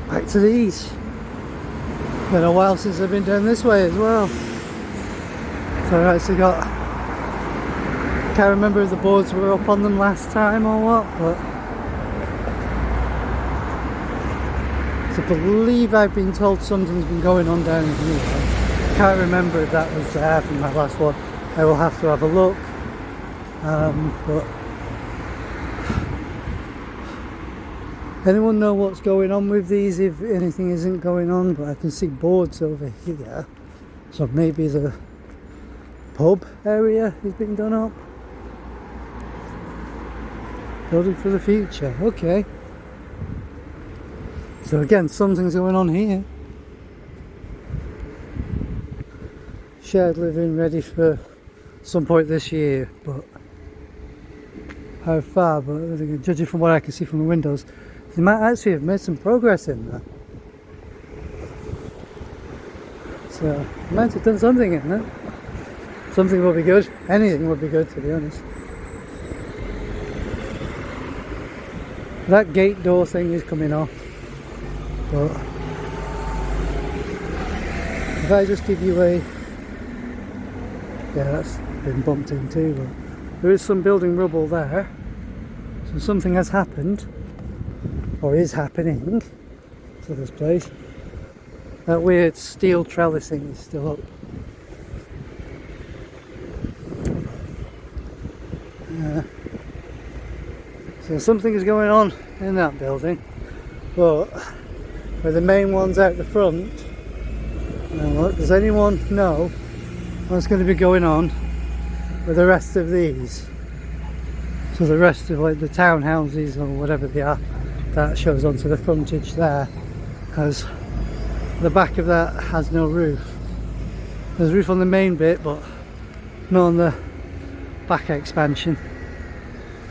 Back to these. Been a while since I've been down this way as well. So I've actually got, can't remember if the boards were up on them last time or what, but I believe I've been told something's been going on down here. Can't remember if that was there from my last one. I will have to have a look. But anyone know what's going on with these, if anything isn't going on? But I can see boards over here, so maybe the pub area is being done up. Building for the future, okay. So again, something's going on here. Shared living ready for some point this year, but how far? But judging from what I can see from the windows, they might actually have made some progress in there. So they might have done something in there. Something would be good. Anything would be good, to be honest. That gate door thing is coming off, but if I just give you a, yeah, that's been bumped in too, but there is some building rubble there, so something has happened, or is happening to this place. That weird steel trellising is still up. So something is going on in that building, but with the main ones out the front, now, does anyone know what's going to be going on with the rest of these? So the rest of like the townhouses or whatever they are, that shows onto the frontage there, because the back of that has no roof. There's a roof on the main bit, but not on the back expansion.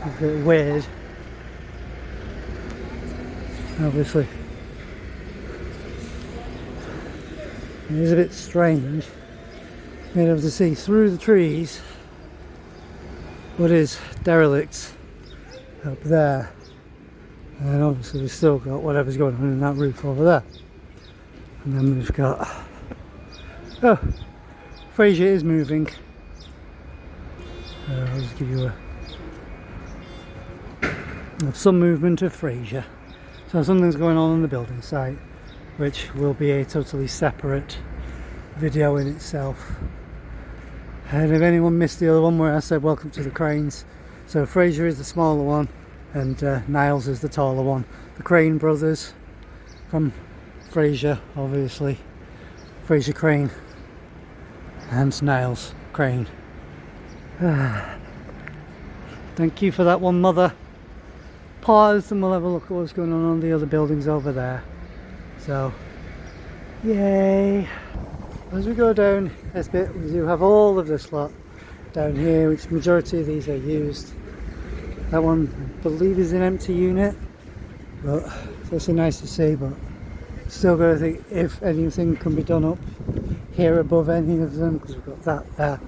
It's a bit weird, obviously. It is a bit strange being able to see through the trees what is derelict up there, and obviously we've still got whatever's going on in that roof over there. And then we've got, oh, Fraser is moving. I'll just give you some movement of Fraser. So something's going on the building site, which will be a totally separate video in itself. And if anyone missed the other one where I said welcome to the cranes, so Fraser is the smaller one and Niles is the taller one. The Crane brothers from Fraser, obviously. Fraser Crane and Niles Crane. Thank you for that one, Mother. Pause and we'll have a look at what's going on the other buildings over there. So, yay! As we go down this bit, we do have all of this lot down here, which majority of these are used. That one, I believe, is an empty unit, but it's also nice to see. But still got to think if anything can be done up here above any of them, because we've got that there.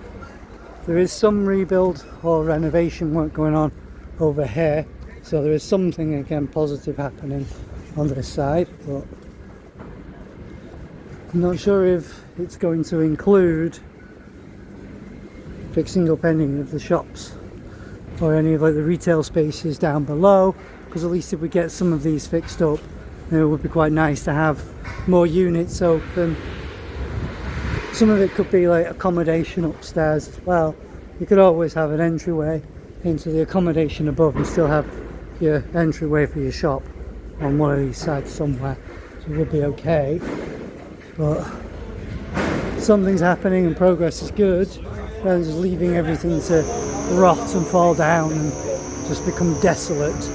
There is some rebuild or renovation work going on over here, so there is something again positive happening on this side, but I'm not sure if it's going to include fixing up any of the shops or any of like the retail spaces down below, because at least if we get some of these fixed up, then it would be quite nice to have more units open. Some of it could be like accommodation upstairs as well. You could always have an entryway into the accommodation above and still have your entryway for your shop on one of these sides somewhere, so it would be okay. But something's happening and progress is good, rather than just leaving everything to rot and fall down and just become desolate.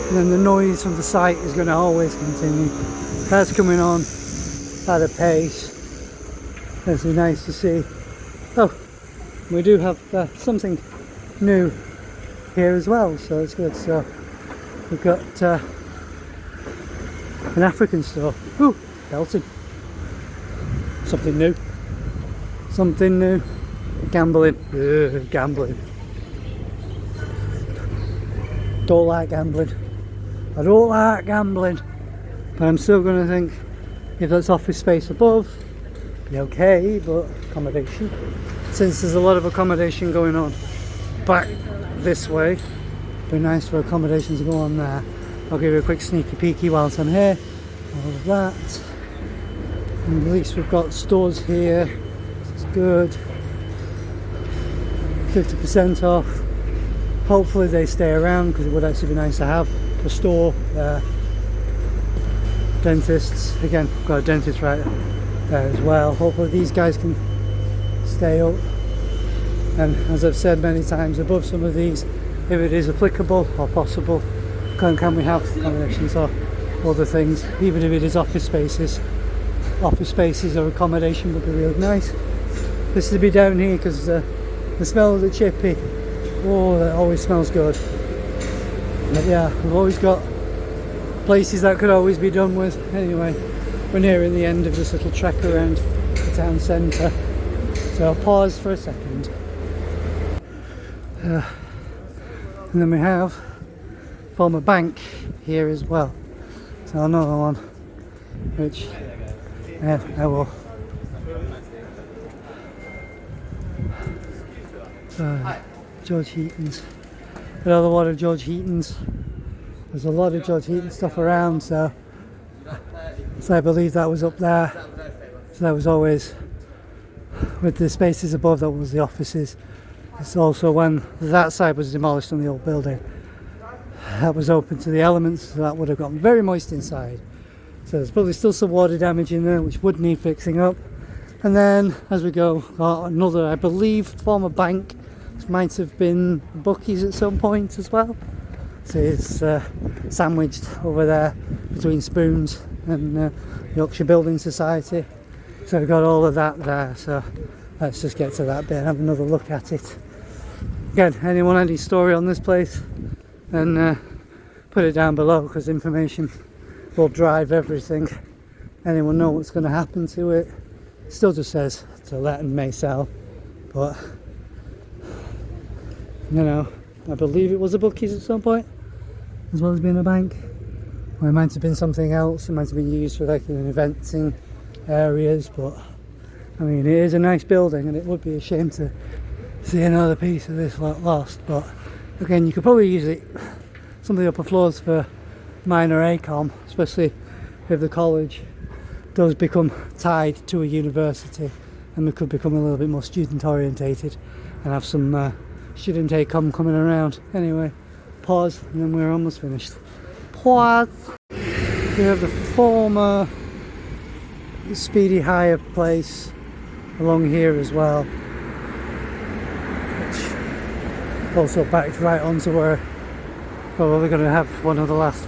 And then the noise from the site is going to always continue. That's coming on at a pace. That's nice to see. Oh, we do have something new here as well, so it's good. So we've got an African store. Ooh, Belton. Something new. Something new. Gambling. Gambling. Don't like gambling. I don't like gambling. But I'm still going to think if that's office space above, be okay, but accommodation. Since there's a lot of accommodation going on back this way, be nice for accommodation to go on there. I'll give you a quick sneaky peeky whilst I'm here. All of that. And at least we've got stores here. It's good. 50% off. Hopefully they stay around because it would actually be nice to have a store there. Dentists, again, got a dentist right there as well. Hopefully these guys can stay up. And as I've said many times, above some of these, if it is applicable or possible, can we have accommodations or other things, even if it is office spaces. Office spaces or accommodation would be really nice. This to be down here because the smell of the chippy, oh, that always smells good. But yeah, we've always got places that could always be done with. Anyway, we're nearing the end of this little trek around the town centre, so I'll pause for a second. And then we have former bank here as well, so another one which I will George Heaton's. Another one of George Heaton's. There's a lot of George Heaton stuff around, so I believe that was up there. So that was always with the spaces above, that was the offices. It's also when that side was demolished on the old building, that was open to the elements, so that would have gotten very moist inside. So there's probably still some water damage in there which would need fixing up. And then as we go, got another, I believe, former bank. This might have been Bucky's at some point as well. So it's sandwiched over there between Spoons and Yorkshire Building Society. So we've got all of that there. So let's just get to that bit and have another look at it. Again, anyone any story on this place, then put it down below, because information will drive everything. Anyone know what's going to happen to it? Still just says to let and may sell, but you know, I believe it was a Bucky's at some point, as well as being a bank. Or it might have been something else. It might have been used for like in eventing areas, but I mean, it is a nice building, and it would be a shame to see another piece of this lost. But again, you could probably use it, some of the upper floors, for minor ACOM, especially if the college does become tied to a university, and we could become a little bit more student orientated and have some student ACOM coming around. Anyway, pause, and then we're almost finished. Pause. We have the former Speedy Hire place along here as well, which also backed right onto where probably going to have one of the last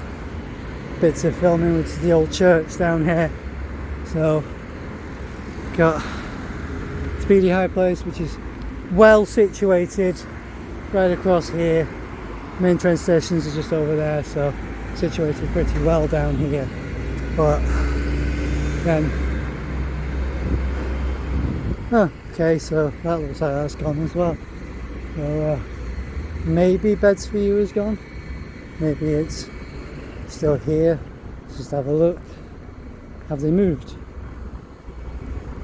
bits of filming, which is the old church down here. So got Speedy High place, which is well situated right across here. Main train stations are just over there, so situated pretty well down here. But then okay, so that looks like that's gone as well. So maybe Beds for You is gone, maybe it's still here. Let's just have a look. Have they moved?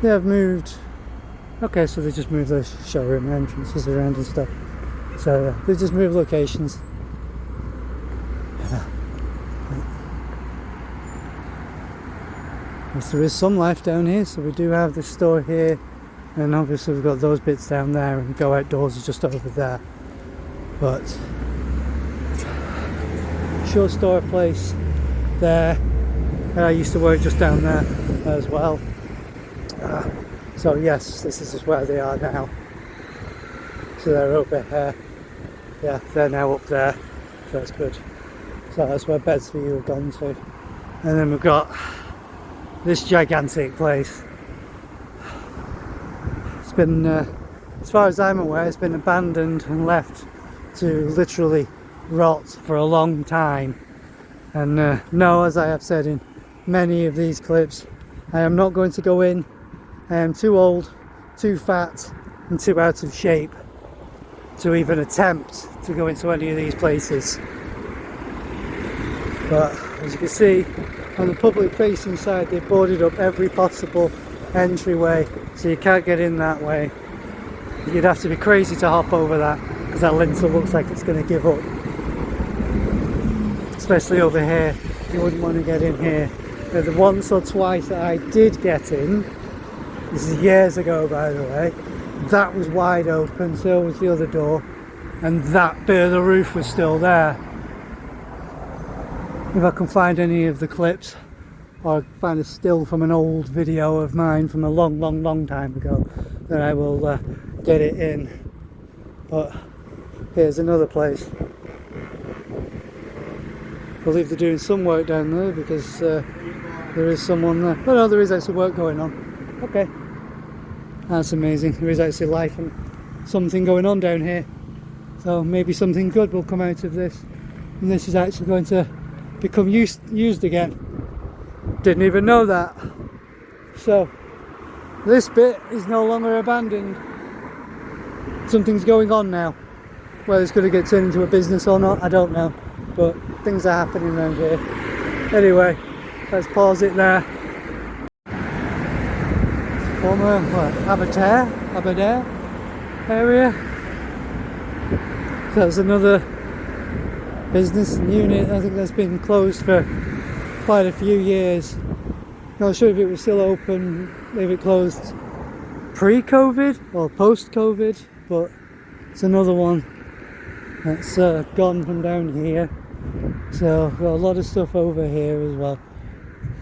They have moved. Okay, so they just moved the showroom entrances around and stuff. So they just moved locations. Yes, there is some life down here, so we do have this store here, and obviously we've got those bits down there, and Go Outdoors is just over there. But Shore Store place there. I used to work just down there as well. So yes, this is just where they are now. So they're over here. Yeah, they're now up there. So that's good. So that's where Beds for You have gone to. And then we've got this gigantic place. It's been, as far as I'm aware, it's been abandoned and left to literally rot for a long time. And no, as I have said in many of these clips, I am not going to go in. I am too old, too fat, and too out of shape to even attempt to go into any of these places. But as you can see, on the public facing side they boarded up every possible entryway, so you can't get in that way. You'd have to be crazy to hop over that, because that lintel looks like it's going to give up. Especially over here, you wouldn't want to get in here. The once or twice that I did get in, this is years ago by the way, that was wide open, so was the other door, and that bit of the roof was still there. If I can find any of the clips, or find a still from an old video of mine from a long time ago, then I will get it in. But here's another place. I believe they're doing some work down there, because there is someone there. Oh no, there is actually work going on. Okay, that's amazing. There is actually life and something going on down here, so maybe something good will come out of this, and this is actually going to become used again. Didn't even know that. So this bit is no longer abandoned. Something's going on now. Whether it's going to get turned into a business or not, I don't know, but things are happening around here. Anyway, let's pause it there. Former Aberdare area. So that's another business unit. I think that's been closed for quite a few years. Not sure if it was still open, if it closed pre-COVID or post-COVID, but it's another one that's gone from down here. So we've got a lot of stuff over here as well.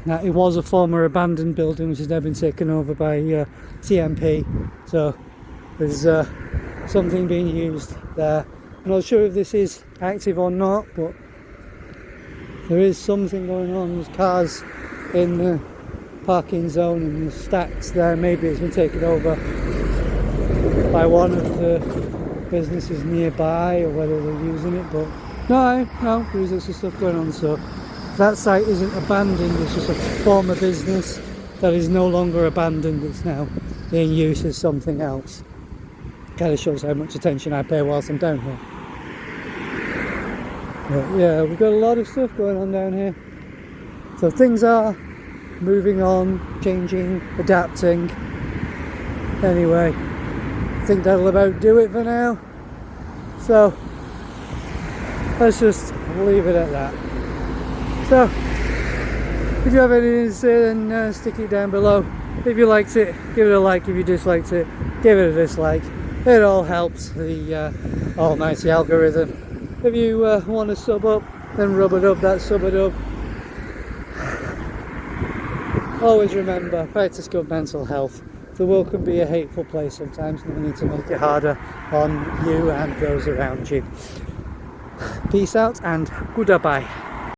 Now, it was a former abandoned building which has now been taken over by TMP, so there's something being used there. I'm not sure if this is active or not, but there is something going on. There's cars in the parking zone and the stacks there. Maybe it's been taken over by one of the businesses nearby, or whether they're using it, but no, there is actually stuff going on. So that site isn't abandoned, it's just a former business that is no longer abandoned, it's now being used as something else. Kind of shows how much attention I pay whilst I'm down here. But yeah, we've got a lot of stuff going on down here. So things are moving on, changing, adapting. Anyway, I think that'll about do it for now. So let's just leave it at that. So if you have anything to say, then stick it down below. If you liked it, give it a like. If you disliked it, give it a dislike. It all helps the almighty algorithm. If you want to sub up, then rub it up, that's sub it up. Always remember, practice good mental health. The world can be a hateful place sometimes, and we need to make it harder on you and those around you. Peace out and goodbye.